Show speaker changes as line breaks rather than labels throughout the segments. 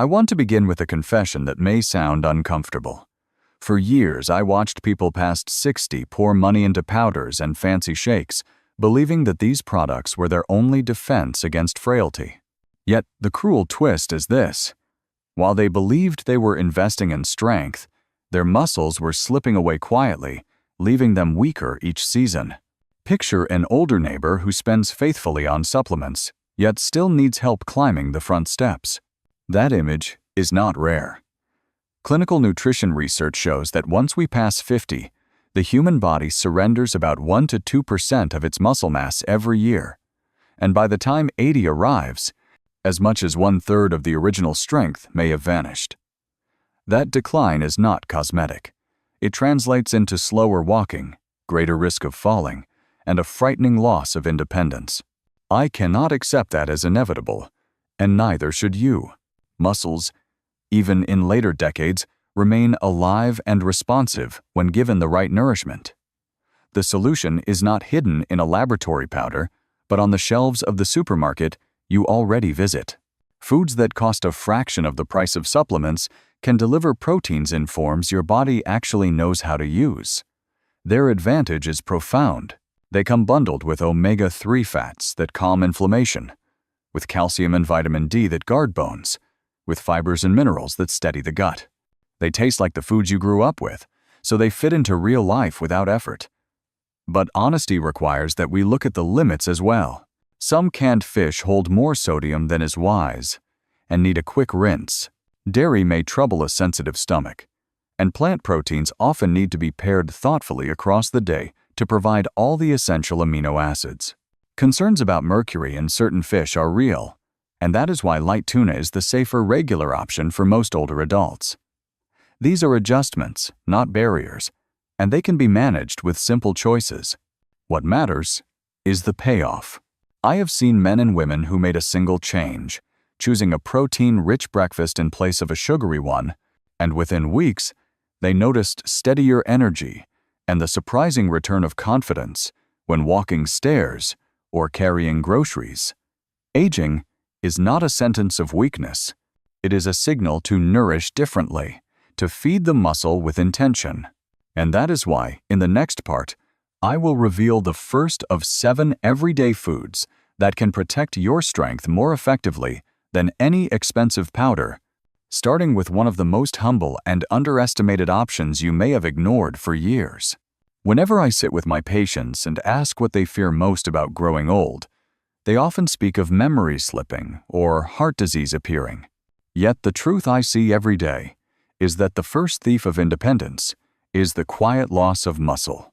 I want to begin with a confession that may sound uncomfortable. For years, I watched people past 60 pour money into powders and fancy shakes, believing that these products were their only defense against frailty. Yet, the cruel twist is this. While they believed they were investing in strength, their muscles were slipping away quietly, leaving them weaker each season. Picture an older neighbor who spends faithfully on supplements, yet still needs help climbing the front steps. That image is not rare. Clinical nutrition research shows that once we pass 50, the human body surrenders about 1 to 2% of its muscle mass every year. And by the time 80 arrives, as much as 1/3 of the original strength may have vanished. That decline is not cosmetic. It translates into slower walking, greater risk of falling, and a frightening loss of independence. I cannot accept that as inevitable, and neither should you. Muscles, even in later decades, remain alive and responsive when given the right nourishment. The solution is not hidden in a laboratory powder, but on the shelves of the supermarket you already visit. Foods that cost a fraction of the price of supplements can deliver proteins in forms your body actually knows how to use. Their advantage is profound. They come bundled with omega-3 fats that calm inflammation, with calcium and vitamin D that guard bones, with fibers and minerals that steady the gut. They taste like the foods you grew up with, so they fit into real life without effort. But honesty requires that we look at the limits as well. Some canned fish hold more sodium than is wise and need a quick rinse. Dairy may trouble a sensitive stomach, and plant proteins often need to be paired thoughtfully across the day to provide all the essential amino acids. Concerns about mercury in certain fish are real, and that is why light tuna is the safer regular option for most older adults. These are adjustments, not barriers, and they can be managed with simple choices. What matters is the payoff. I have seen men and women who made a single change, choosing a protein-rich breakfast in place of a sugary one, and within weeks, they noticed steadier energy and the surprising return of confidence when walking stairs or carrying groceries. Aging is not a sentence of weakness. It is a signal to nourish differently, to feed the muscle with intention. And that is why, in the next part, I will reveal the first of 7 everyday foods that can protect your strength more effectively than any expensive powder, starting with one of the most humble and underestimated options you may have ignored for years. Whenever I sit with my patients and ask what they fear most about growing old, they often speak of memory slipping or heart disease appearing. Yet the truth I see every day is that the first thief of independence is the quiet loss of muscle.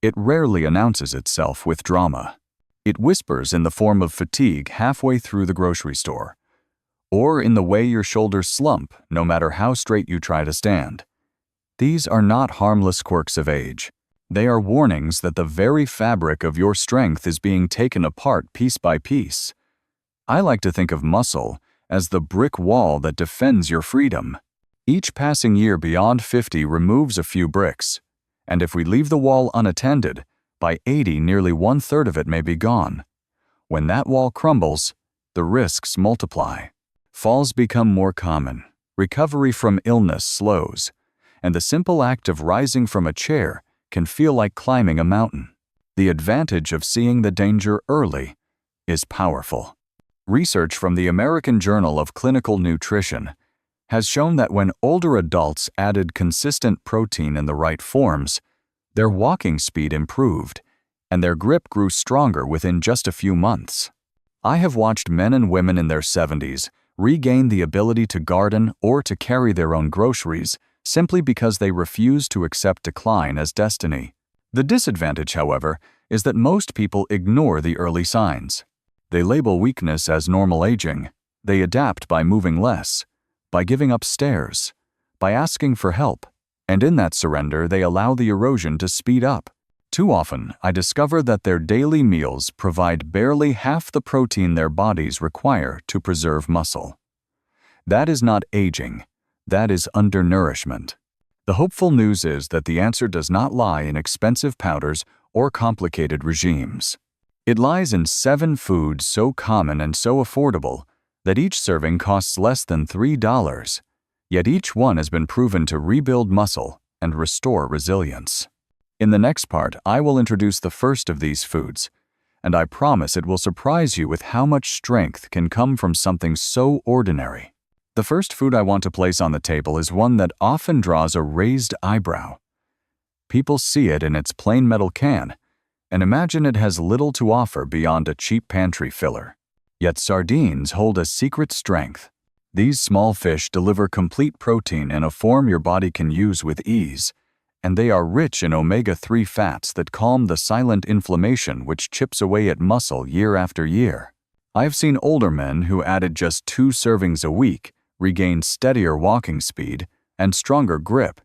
It rarely announces itself with drama. It whispers in the form of fatigue halfway through the grocery store, or in the way your shoulders slump no matter how straight you try to stand. These are not harmless quirks of age. They are warnings that the very fabric of your strength is being taken apart piece by piece. I like to think of muscle as the brick wall that defends your freedom. Each passing year beyond 50 removes a few bricks, and if we leave the wall unattended, by 80 nearly 1/3 of it may be gone. When that wall crumbles, the risks multiply. Falls become more common, recovery from illness slows, and the simple act of rising from a chair can feel like climbing a mountain. The advantage of seeing the danger early is powerful. Research from the American Journal of Clinical Nutrition has shown that when older adults added consistent protein in the right forms, their walking speed improved, and their grip grew stronger within just a few months. I have watched men and women in their 70s regain the ability to garden or to carry their own groceries simply because they refuse to accept decline as destiny. The disadvantage, however, is that most people ignore the early signs. They label weakness as normal aging. They adapt by moving less, by giving up stairs, by asking for help, and in that surrender they allow the erosion to speed up. Too often, I discover that their daily meals provide barely half the protein their bodies require to preserve muscle. That is not aging, that is undernourishment. The hopeful news is that the answer does not lie in expensive powders or complicated regimes. It lies in 7 foods so common and so affordable that each serving costs less than $3, yet each one has been proven to rebuild muscle and restore resilience. In the next part, I will introduce the first of these foods, and I promise it will surprise you with how much strength can come from something so ordinary. The first food I want to place on the table is one that often draws a raised eyebrow. People see it in its plain metal can and imagine it has little to offer beyond a cheap pantry filler. Yet sardines hold a secret strength. These small fish deliver complete protein in a form your body can use with ease, and they are rich in omega-3 fats that calm the silent inflammation which chips away at muscle year after year. I've seen older men who added just 2 servings a week regain steadier walking speed and stronger grip,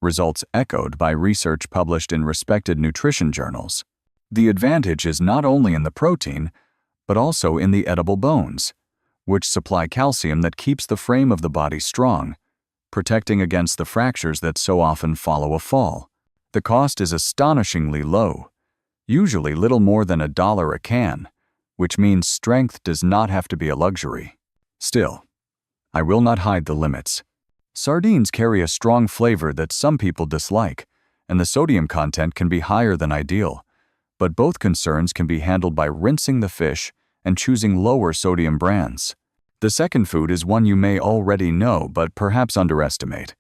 results echoed by research published in respected nutrition journals. The advantage is not only in the protein, but also in the edible bones, which supply calcium that keeps the frame of the body strong, protecting against the fractures that so often follow a fall. The cost is astonishingly low, usually little more than $1 a can, which means strength does not have to be a luxury. Still, I will not hide the limits. Sardines carry a strong flavor that some people dislike, and the sodium content can be higher than ideal, but both concerns can be handled by rinsing the fish and choosing lower sodium brands. The second food is one you may already know but perhaps underestimate.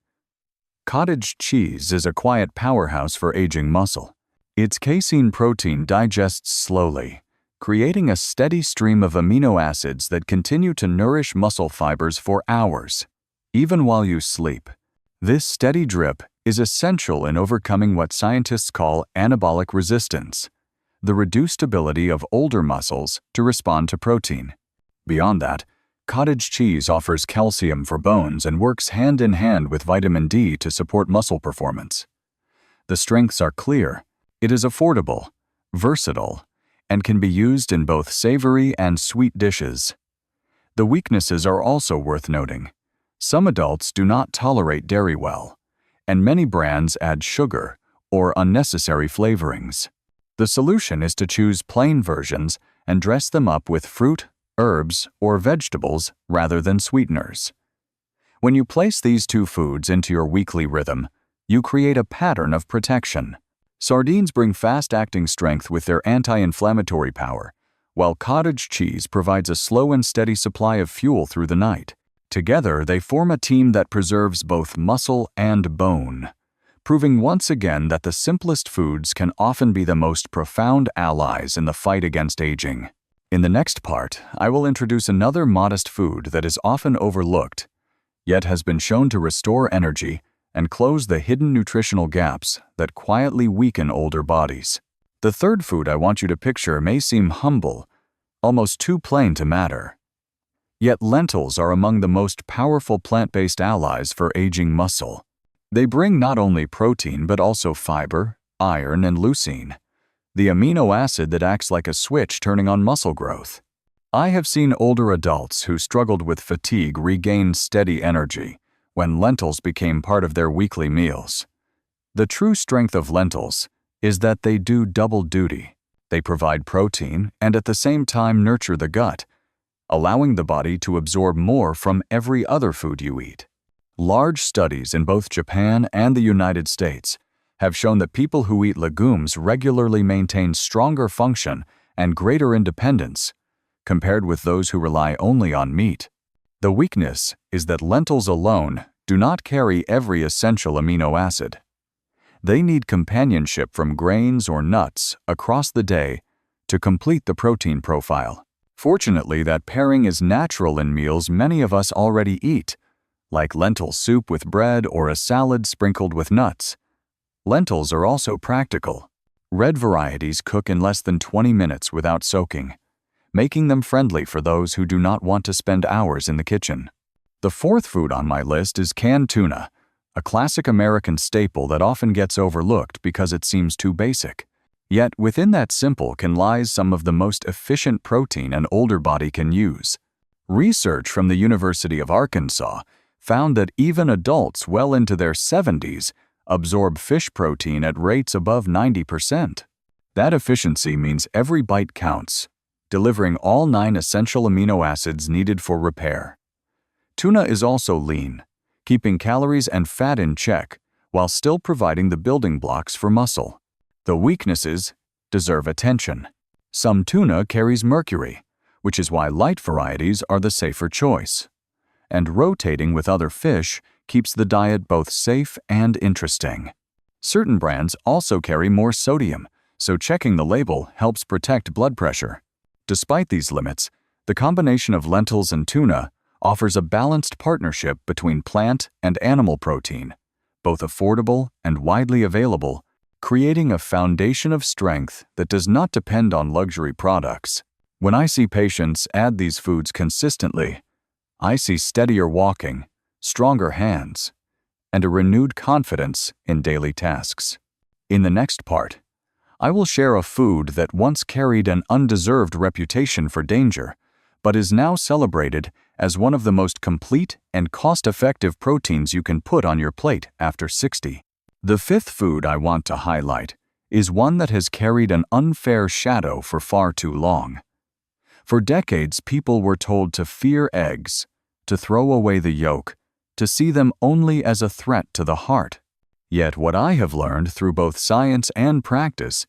Cottage cheese is a quiet powerhouse for aging muscle. Its casein protein digests slowly, creating a steady stream of amino acids that continue to nourish muscle fibers for hours, even while you sleep. This steady drip is essential in overcoming what scientists call anabolic resistance, the reduced ability of older muscles to respond to protein. Beyond that, cottage cheese offers calcium for bones and works hand in hand with vitamin D to support muscle performance. The strengths are clear. It is affordable, versatile, and can be used in both savory and sweet dishes. The weaknesses are also worth noting. Some adults do not tolerate dairy well, and many brands add sugar or unnecessary flavorings. The solution is to choose plain versions and dress them up with fruit, herbs, or vegetables rather than sweeteners. When you place these 2 foods into your weekly rhythm, you create a pattern of protection. Sardines bring fast-acting strength with their anti-inflammatory power, while cottage cheese provides a slow and steady supply of fuel through the night. Together, they form a team that preserves both muscle and bone, proving once again that the simplest foods can often be the most profound allies in the fight against aging. In the next part, I will introduce another modest food that is often overlooked, yet has been shown to restore energy and close the hidden nutritional gaps that quietly weaken older bodies. The third food I want you to picture may seem humble, almost too plain to matter. Yet lentils are among the most powerful plant-based allies for aging muscle. They bring not only protein but also fiber, iron, and leucine, the amino acid that acts like a switch turning on muscle growth. I have seen older adults who struggled with fatigue regain steady energy when lentils became part of their weekly meals. The true strength of lentils is that they do double duty. They provide protein and at the same time nurture the gut, allowing the body to absorb more from every other food you eat. Large studies in both Japan and the United States have shown that people who eat legumes regularly maintain stronger function and greater independence compared with those who rely only on meat. The weakness is that lentils alone do not carry every essential amino acid. They need companionship from grains or nuts across the day to complete the protein profile. Fortunately, that pairing is natural in meals many of us already eat, like lentil soup with bread or a salad sprinkled with nuts. Lentils are also practical. Red varieties cook in less than 20 minutes without soaking, making them friendly for those who do not want to spend hours in the kitchen. The fourth food on my list is canned tuna, a classic American staple that often gets overlooked because it seems too basic. Yet within that simple can lies some of the most efficient protein an older body can use. Research from the University of Arkansas found that even adults well into their 70s absorb fish protein at rates above 90%. That efficiency means every bite counts, delivering all 9 essential amino acids needed for repair. Tuna is also lean, keeping calories and fat in check while still providing the building blocks for muscle. The weaknesses deserve attention. Some tuna carries mercury, which is why light varieties are the safer choice. And rotating with other fish keeps the diet both safe and interesting. Certain brands also carry more sodium, so checking the label helps protect blood pressure. Despite these limits, the combination of lentils and tuna offers a balanced partnership between plant and animal protein, both affordable and widely available, creating a foundation of strength that does not depend on luxury products. When I see patients add these foods consistently, I see steadier walking, stronger hands, and a renewed confidence in daily tasks. In the next part, I will share a food that once carried an undeserved reputation for danger, but is now celebrated as one of the most complete and cost-effective proteins you can put on your plate after 60. The fifth food I want to highlight is one that has carried an unfair shadow for far too long. For decades, people were told to fear eggs, to throw away the yolk, to see them only as a threat to the heart. Yet what I have learned through both science and practice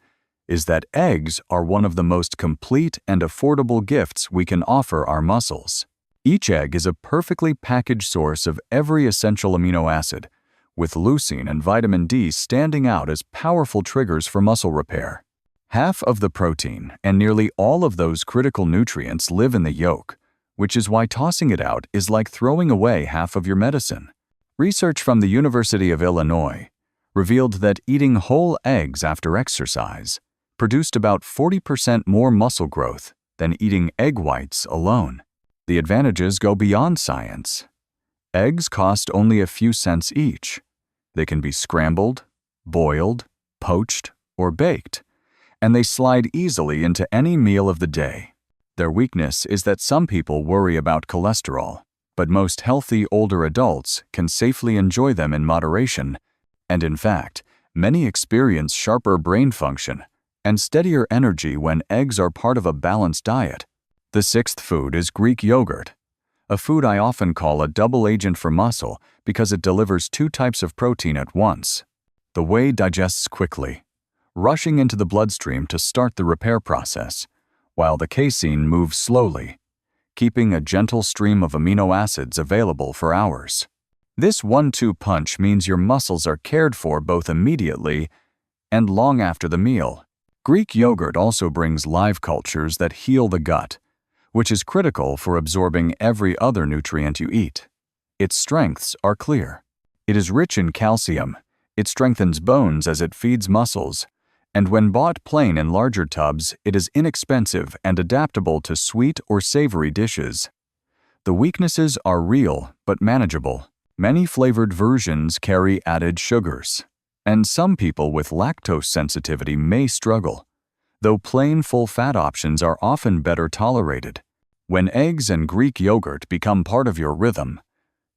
is that eggs are one of the most complete and affordable gifts we can offer our muscles. Each egg is a perfectly packaged source of every essential amino acid, with leucine and vitamin D standing out as powerful triggers for muscle repair. Half of the protein and nearly all of those critical nutrients live in the yolk, which is why tossing it out is like throwing away half of your medicine. Research from the University of Illinois revealed that eating whole eggs after exercise produced about 40% more muscle growth than eating egg whites alone. The advantages go beyond science. Eggs cost only a few cents each. They can be scrambled, boiled, poached, or baked, and they slide easily into any meal of the day. Their weakness is that some people worry about cholesterol, but most healthy older adults can safely enjoy them in moderation, and in fact, many experience sharper brain function and steadier energy when eggs are part of a balanced diet. The sixth food is Greek yogurt, a food I often call a double agent for muscle because it delivers 2 types of protein at once. The whey digests quickly, rushing into the bloodstream to start the repair process, while the casein moves slowly, keeping a gentle stream of amino acids available for hours. This 1-2 punch means your muscles are cared for both immediately and long after the meal. Greek yogurt also brings live cultures that heal the gut, which is critical for absorbing every other nutrient you eat. Its strengths are clear. It is rich in calcium, it strengthens bones as it feeds muscles, and when bought plain in larger tubs, it is inexpensive and adaptable to sweet or savory dishes. The weaknesses are real but manageable. Many flavored versions carry added sugars, and some people with lactose sensitivity may struggle, though plain full-fat options are often better tolerated. When eggs and Greek yogurt become part of your rhythm,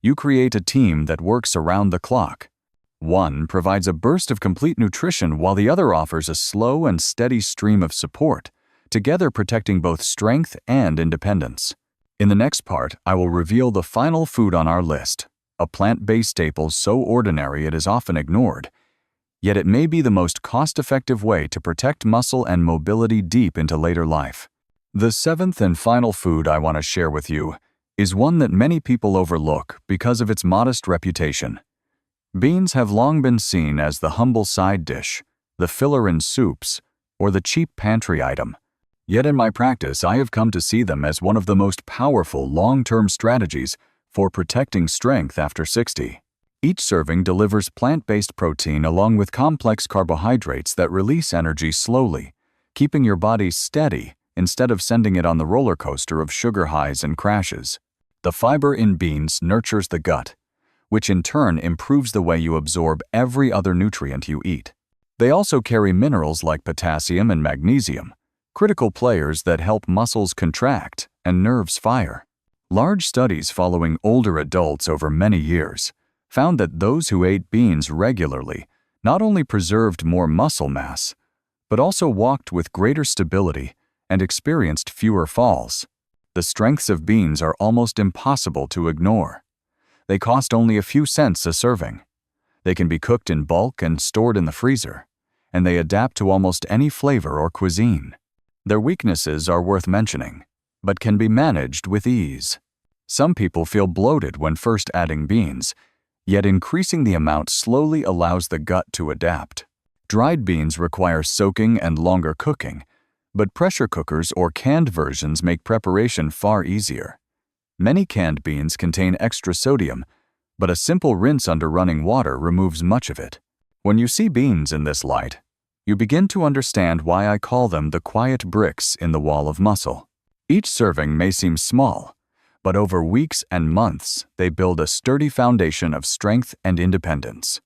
you create a team that works around the clock. One provides a burst of complete nutrition while the other offers a slow and steady stream of support, together protecting both strength and independence. In the next part, I will reveal the final food on our list, a plant-based staple so ordinary it is often ignored, yet it may be the most cost-effective way to protect muscle and mobility deep into later life. The seventh and final food I want to share with you is one that many people overlook because of its modest reputation. Beans have long been seen as the humble side dish, the filler in soups, or the cheap pantry item. Yet in my practice, I have come to see them as one of the most powerful long-term strategies for protecting strength after 60. Each serving delivers plant-based protein along with complex carbohydrates that release energy slowly, keeping your body steady instead of sending it on the roller coaster of sugar highs and crashes. The fiber in beans nurtures the gut, which in turn improves the way you absorb every other nutrient you eat. They also carry minerals like potassium and magnesium, critical players that help muscles contract and nerves fire. Large studies following older adults over many years found that those who ate beans regularly not only preserved more muscle mass, but also walked with greater stability and experienced fewer falls. The strengths of beans are almost impossible to ignore. They cost only a few cents a serving. They can be cooked in bulk and stored in the freezer, and they adapt to almost any flavor or cuisine. Their weaknesses are worth mentioning, but can be managed with ease. Some people feel bloated when first adding beans, yet increasing the amount slowly allows the gut to adapt. Dried beans require soaking and longer cooking, but pressure cookers or canned versions make preparation far easier. Many canned beans contain extra sodium, but a simple rinse under running water removes much of it. When you see beans in this light, you begin to understand why I call them the quiet bricks in the wall of muscle. Each serving may seem small, but over weeks and months, they build a sturdy foundation of strength and independence.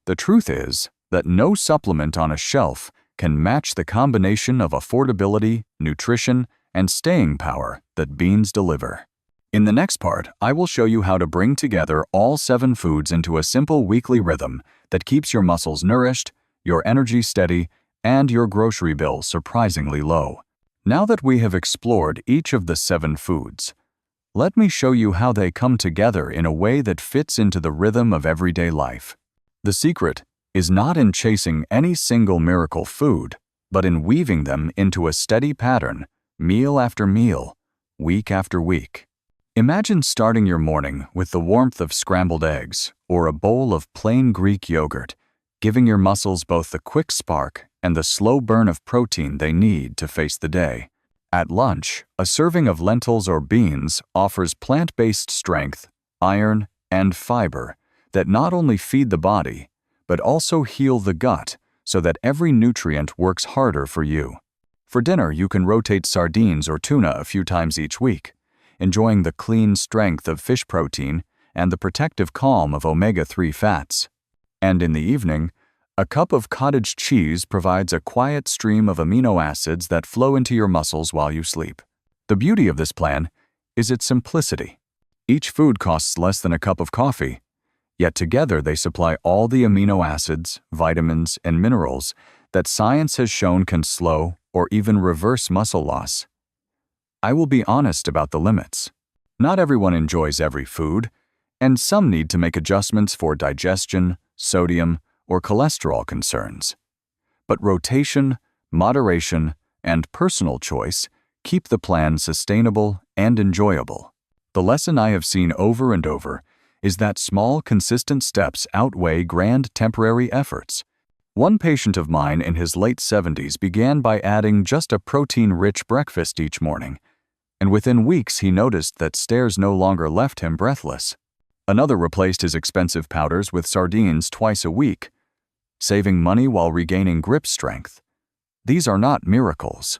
The truth is that no supplement on a shelf can match the combination of affordability, nutrition, and staying power that beans deliver. In the next part, I will show you how to bring together all 7 foods into a simple weekly rhythm that keeps your muscles nourished, your energy steady, and your grocery bill surprisingly low. Now that we have explored each of the 7 foods, let me show you how they come together in a way that fits into the rhythm of everyday life. The secret is not in chasing any single miracle food, but in weaving them into a steady pattern, meal after meal, week after week. Imagine starting your morning with the warmth of scrambled eggs or a bowl of plain Greek yogurt, giving your muscles both the quick spark and the slow burn of protein they need to face the day. At lunch, a serving of lentils or beans offers plant-based strength, iron, and fiber that not only feed the body, but also heal the gut so that every nutrient works harder for you. For dinner, you can rotate sardines or tuna a few times each week, enjoying the clean strength of fish protein and the protective calm of omega-3 fats. And in the evening, a cup of cottage cheese provides a quiet stream of amino acids that flow into your muscles while you sleep. The beauty of this plan is its simplicity. Each food costs less than a cup of coffee, yet together they supply all the amino acids, vitamins, and minerals that science has shown can slow or even reverse muscle loss. I will be honest about the limits. Not everyone enjoys every food, and some need to make adjustments for digestion, sodium, or cholesterol concerns. But rotation, moderation, and personal choice keep the plan sustainable and enjoyable. The lesson I have seen over and over is that small, consistent steps outweigh grand temporary efforts. One patient of mine in his late 70s began by adding just a protein-rich breakfast each morning, and within weeks he noticed that stairs no longer left him breathless. Another replaced his expensive powders with sardines twice a week, saving money while regaining grip strength. These are not miracles.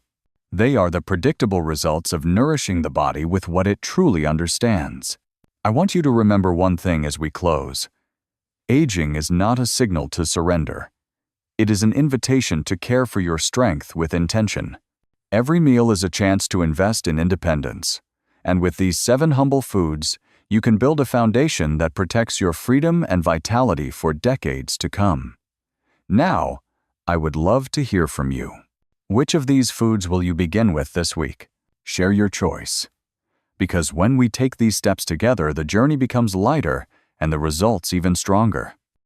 They are the predictable results of nourishing the body with what it truly understands. I want you to remember one thing as we close. Aging is not a signal to surrender. It is an invitation to care for your strength with intention. Every meal is a chance to invest in independence. And with these 7 humble foods, you can build a foundation that protects your freedom and vitality for decades to come. Now, I would love to hear from you. Which of these foods will you begin with this week? Share your choice. Because when we take these steps together, the journey becomes lighter and the results even stronger.